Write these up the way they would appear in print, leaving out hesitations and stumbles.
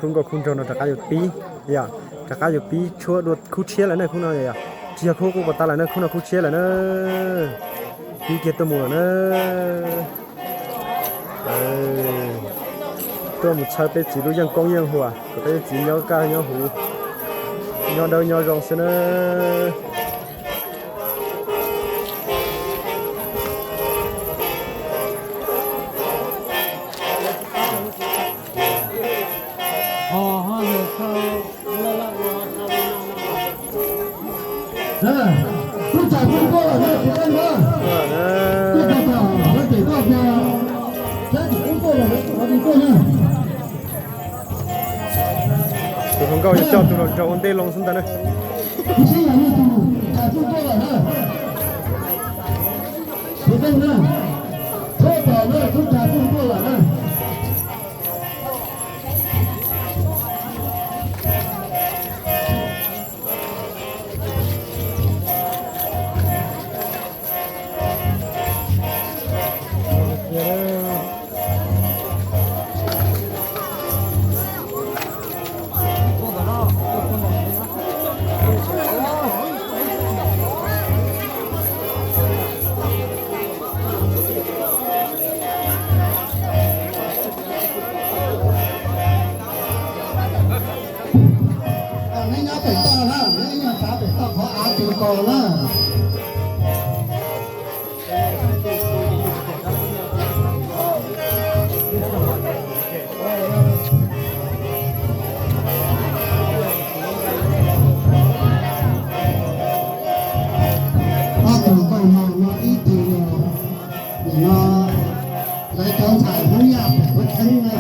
không có không cho nó trả cái pi ya trả cái pi chúa đột khu chia lại nữa không nào ya chia khu của ta lại nữa không nào khu chia lại nữa pi kia tôi mua nữa tôi một sai bé chỉ đối dân công nhân hùa cái bé chỉ nhau ca nhau hù nhau đâu nhau rong xin nữa không trả không có là nó phải ăn đó. Cái cái nào nó chỉ có nhà, cái chỉ không có là nó đi qua nha. tôi không có cho tôi cho ổn định lòng xin ta nữa. Cái gì là như thế trả không có là nó. Cái cái nào, thôi bỏ nó không trả không có là nó. Mấy nhà phải to đó, mấy nhà xã phải to khó áo chịu cò đó. Nó ít thì nó lấy con xài không nhập có thân nè.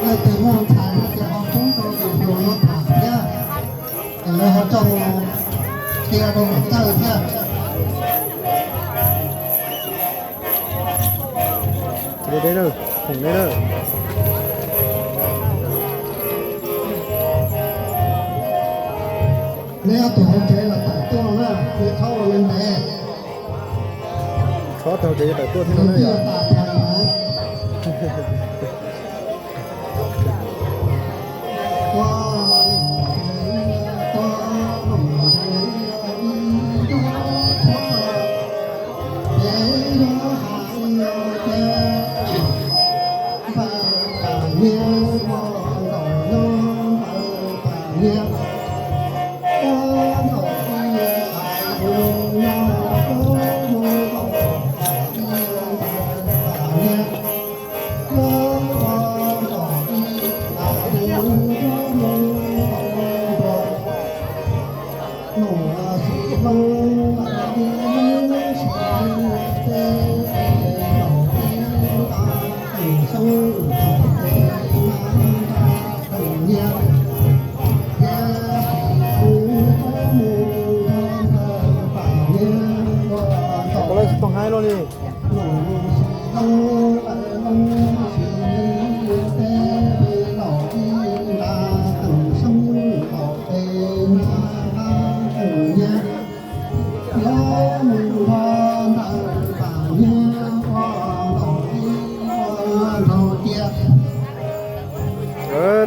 Lấy từ ngon xài nó sẽ họ chúng tôi để đồ nó thả nhá. Để họ trồng kia đồ nó tơi nhá. Đây nữa, thùng đây nữa. Nếu tụi họ chơi là tại tôi nó thì thâu lên đây. Khó tao chơi tại tôi thế nó Bây nữa. giờ tại thằng mà. Có lấy tông hai luôn đi.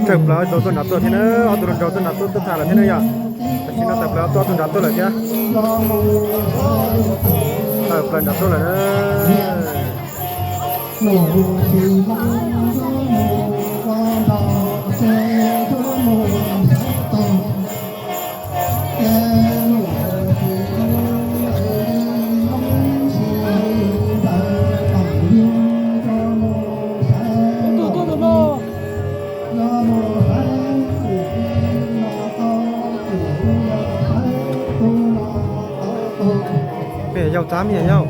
Thực là tôi nạp tôi thế nữa, tôi nạp tôi thả là thế này à? Khi nó tập là tôi nạp tôi là kia. Lần nạp tôi là để giàu tám gì nhau.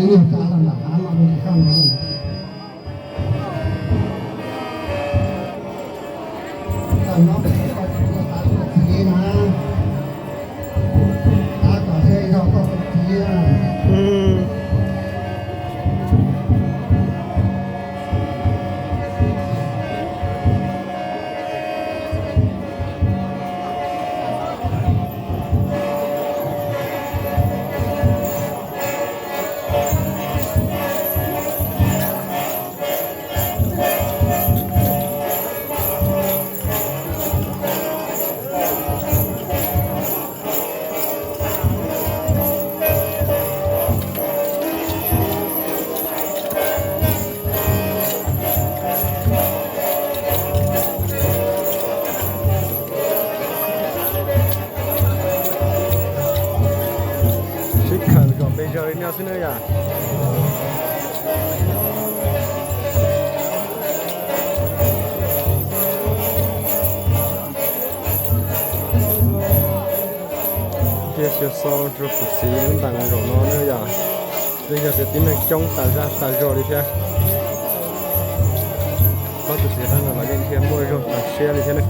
ini jalan lah, alam di sana. Kalau dia nak, ada saya kau dia. Rồi nhau xin ơi à. Kia siêu sau cho phụ sĩ những tầng rồi nó nữa à. Bây giờ sẽ tiến hành trong tại rồi đi theo. Có phụ sĩ đang là cái kia mua rồi tại xe đi thế này.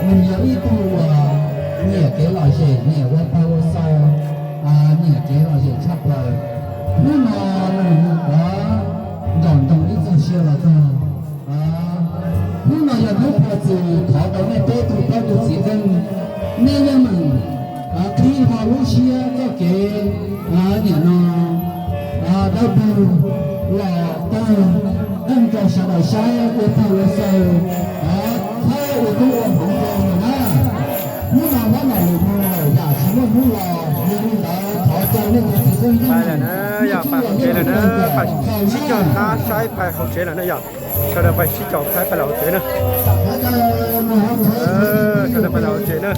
mình nhớ ý tu nhẹ cái loại gì nhẹ qua bao sau nhẹ cái loại gì chắc lời nhưng mà đó dọn trong ít gì xưa là thôi nhưng mà giờ lúc mà chỉ thọ tới này bé tu bao tu chỉ cần nên là mình khi họ lúc xưa có cái nhẹ nó đâu bù là tôi đang cho sao đời sai của tôi là sao thay của tôi là không còn nữa nhưng mà nó là một người giả chỉ là một lò nhưng đã thọ cho nên là chỉ có phải là nó giờ phải học chế là nó phải chỉ cho khá sai phải học chế là nó giờ cho nên phải chỉ cho khá phải học chế nữa cho nên phải học chế nữa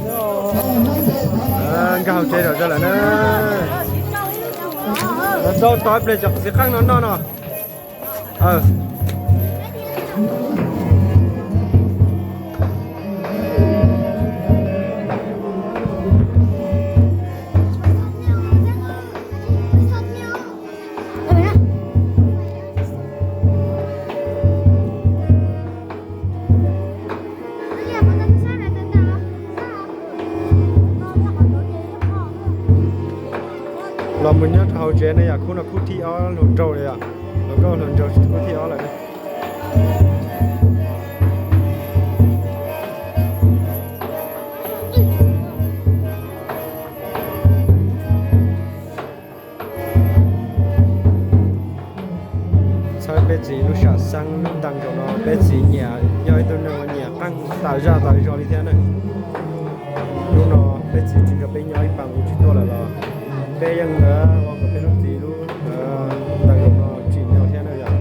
cái học chế rồi cho là nó đâu tối bây giờ sẽ khác nóเราmình nhớ thầu chế này à, khu nào khu thi ó lồn trâu này à, nó có lồn trâu khu thi ó lại đây. bé chỉ lúc sáng sáng lúc tăng cho nó bé chỉ nhà do tôi nó nhà tăng tạo ra đi thế này lúc nó bé chỉ chỉ có bé nhỏ bằng một chút là béยังhoặc là bé lúc gì lúc tăng cho nó chỉ nhau thế này vậy.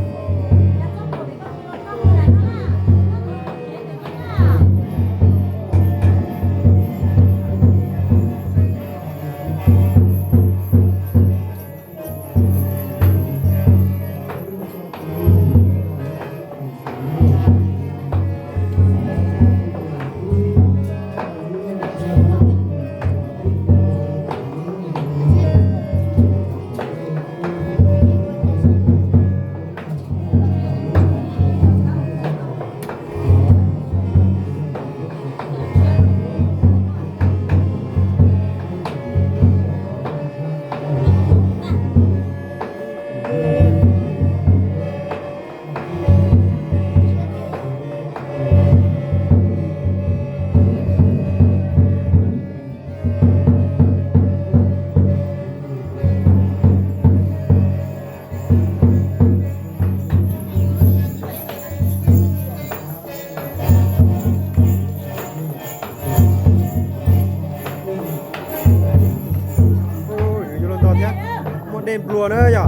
đêm blue nữa nhở,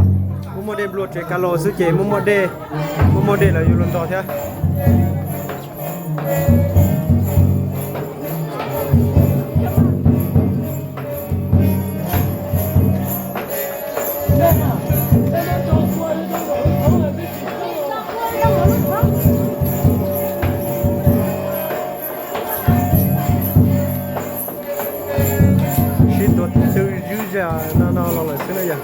một đêm blue chế calo sức chế một đêm là luôn to thế. nó là xí nữa vậy.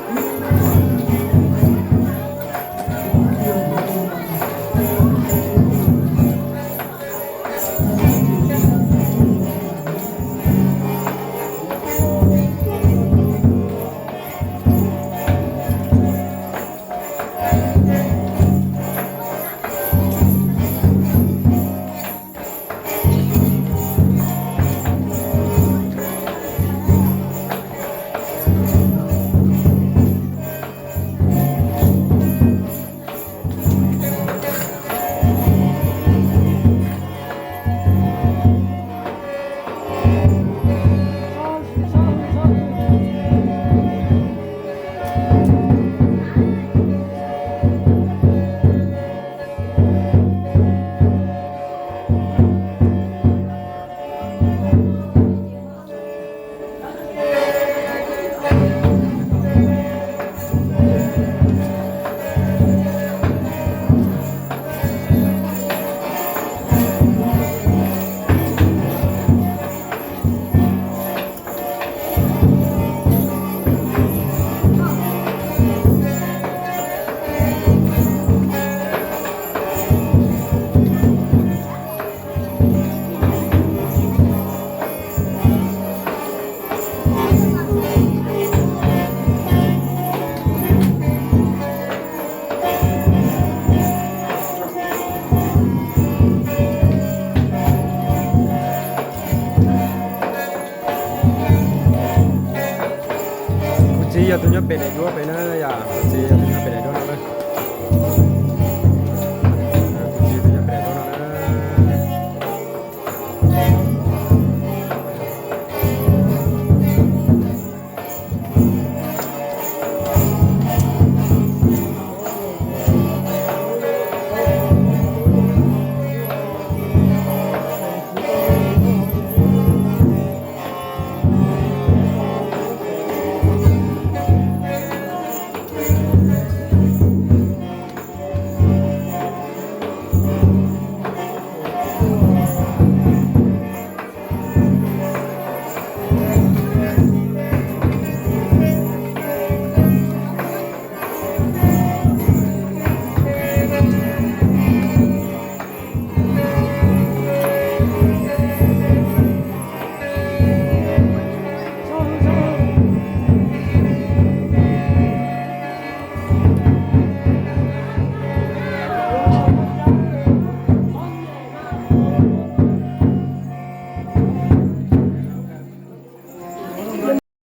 Giờ tôi nhớ về đây đua về nó giờ giờ tôi nhớ về đây đua nữa.